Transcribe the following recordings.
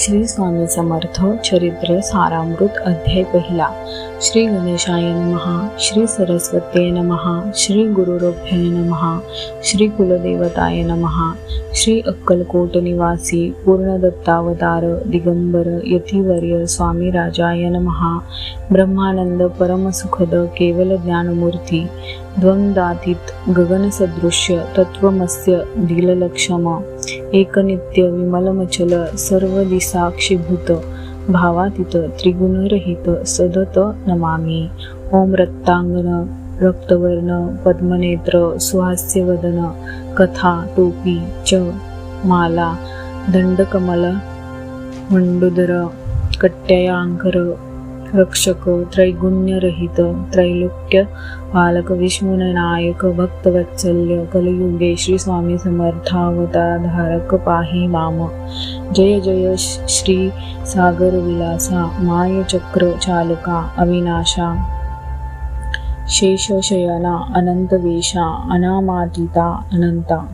श्री स्वामी समर्थ चरित्र सारामृत अध्याय पहिला. श्री गणेशाय नमः. श्री सरस्वत्ये नमः. श्री गुरुरोभ्याय नमः. श्री कुलदेवताय नमः. श्री अक्कलकोट निवासी पूर्णदत्तावतार दिगंबर यतिवर्य स्वामी राजाय नमः. ब्रह्मानंद परमसुखद केवल ज्ञानमूर्ती द्वंद्वातीत गगनसदृश्य तत्वमस्य दिललक्षम एकनित्य विमलमचल सर्व दिसाक्षीभूत भावातीत त्रिगुणरहित सदत नमामि. ओम रक्तांगन रक्तवर्ण पद्मनेत्र सुहास्यवदन कथा टोपी च माला दंडकमल मंडोदर कट्टयांकर रक्षक त्रैगुण्यरहित त्रैलोक्य पालक विष्णुनायक भक्तवत्सल्य कलयुगे श्री स्वामी समर्थावतारधारक पाहि माम. जय जय श्री सागर विलासा माय चक्र चालका अविनाशा शेषशयना अनंतवेशा अनामातीता अनंता.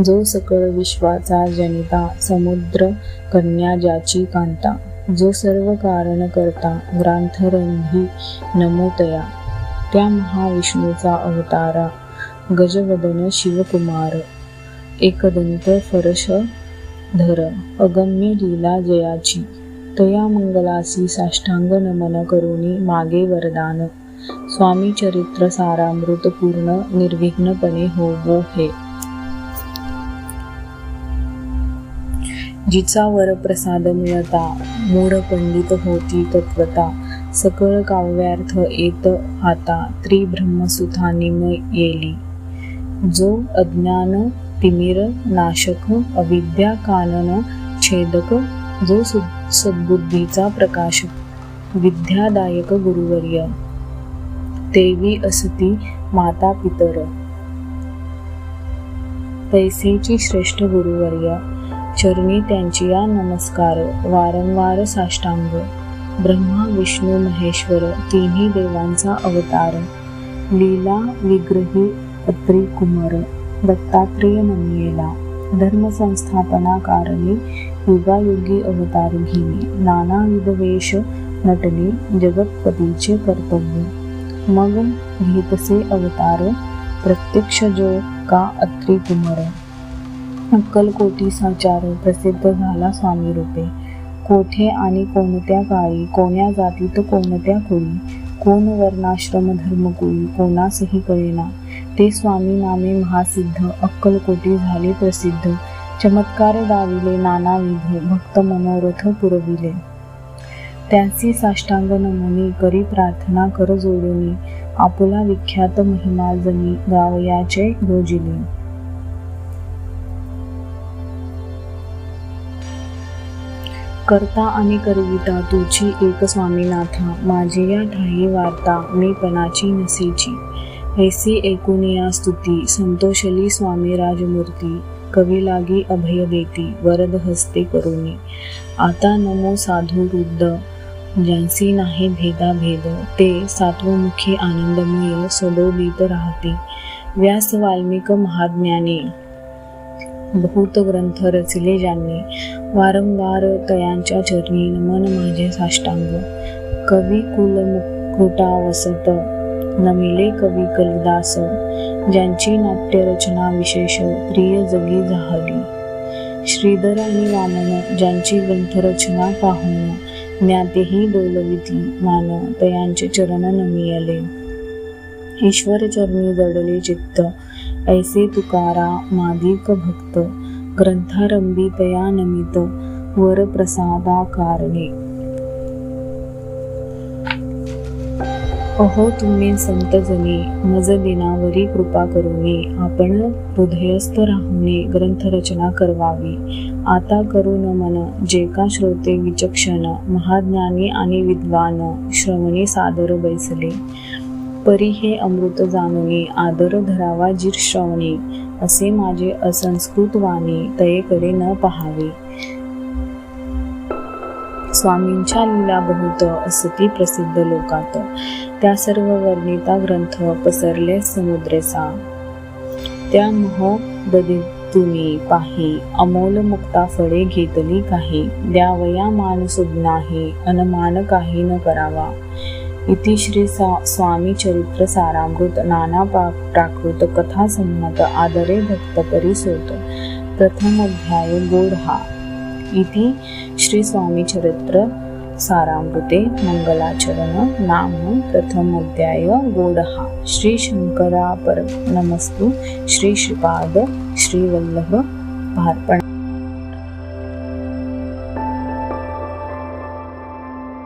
जो सकळ विश्वाचा जनिता समुद्र कन्या ज्याची कांता. जो सर्व कारण करता ग्रांथरंभी नमोतया. त्या महाविष्णूचा अवतारा गजवदन शिवकुमार एकदंत फरश धर अगम्य लीला जयाची. तया मंगलासी साष्टांग नमन करुणी मागे वरदान. स्वामी चरित्र सारामृत पूर्ण निर्विघ्नपणे होवो हे. जिचा वरप्रसाद मिळता मूढ पंडित होती तत्वता. सकळ काव्यार्थ येत हाता त्रिब्रह्मसुता निम येली. जो अज्ञान तिमिर नाशक अविद्या कानन छेदक. जो सद्बुद्धीचा प्रकाशक विद्यादायक गुरुवर्य. देवी असती माता पितर तैसेची श्रेष्ठ गुरुवर्य. चरणी त्यांची या नमस्कार वारंवार साष्टांग. ब्रह्मा विष्णू महेश्वर तिन्ही देवांचा अवतार. लीला विग्रही अत्री कुमार दत्तात्रेय नमियेला. धर्म संस्थापना कारणी युगायुगी अवतार घेणे. नानाविध वेश नटने जगतपतीचे कर्तव्य. मग घेतसे अवतार प्रत्यक्ष जो का अत्री कुमार. अक्कलकोटी साचार प्रसिद्ध झाला स्वामी रूपे. कोठे आणि कोणत्या काळी कोण्या जातीत कोणत्या कुळी कोण वर्णाश्रम धर्मकुळी कोणासही कळेना. ते स्वामी नामे महासिद्ध अक्कलकोटी झाले प्रसिद्ध. चमत्कार दाविले नानाविध भक्त मनोरथ पुरविले. त्यांची साष्टांग नमनी करी प्रार्थना कर जोडूनी. आपुला विख्यात महिमा जनी गावयाचे योजिले. करता आणि करविता तुझी एक स्वामीनाथा. माझी या ठाई वार्ता मी पणाची नसेची. ऐसी ऐकुनिया स्तुती संतोषली स्वामी राजमूर्ती. कवी लागी अभय देती वरद हस्ते करुणी. आता नमो साधू रुद्ध ज्यांसी नाही भेदा भेद. ते सात्वमुखी आनंदमय सदोदित राहते. व्यास वाल्मिक महाज्ञानी बहुत ग्रंथ रचले ज्यांनी. वारंवार तयांच्या चरणी नमन माझे साष्टांग. कवी कुल मुकुटा वसत नमिले कवी कलिदास. ज्यांची नाट्यरचना विशेष प्रिय जगी जाहली. श्रीधर आणि वामन ज्यांची ग्रंथरचना पाहून ज्ञातेही डोलविती मान. तयांचे चरण नमियले ईश्वर चरणी जडले चित्त. ऐसे तुकारा मादिक भक्त ग्रंथारंभी तया नमित वर प्रसादा कारणे. अहो तुम्ही संतजनी मज दिनावरी कृपा करुनी. आपण हृदयस्थ राहुनी ग्रंथरचना करवावी. आता करू नमन जे का श्रोते विचक्षण महाज्ञानी आणि विद्वान श्रवणी सादर बैसले. परी हे अमृत जाणुनी आदर धरावा जिर श्रवणी. असे माझे असंस्कृत वाणी तयेकडे न पहावे. स्वामींच्या लीला बहुत असती प्रसिद्ध लोकात. त्या सर्व वर्णिता ग्रंथ पसरले समुद्रेसा. त्या तुम्ही पाही अमोल मुक्ता फळे घेतली काही, द्यावया मान सुज्ञाही अनमान काही न करावा. इति श्री स्वामी चरित्र सारामृत नाना प्राकृत कथा संमत आदरे भक्त परिसोत प्रथम अध्याय गोडहा. इति श्री स्वामी चरित्र सारामृते मंगलाचरण नाम प्रथम अध्याय गोडहा. श्री शंकरापर नमस्तु. श्री श्रीपाद श्री वल्लभ भारपण.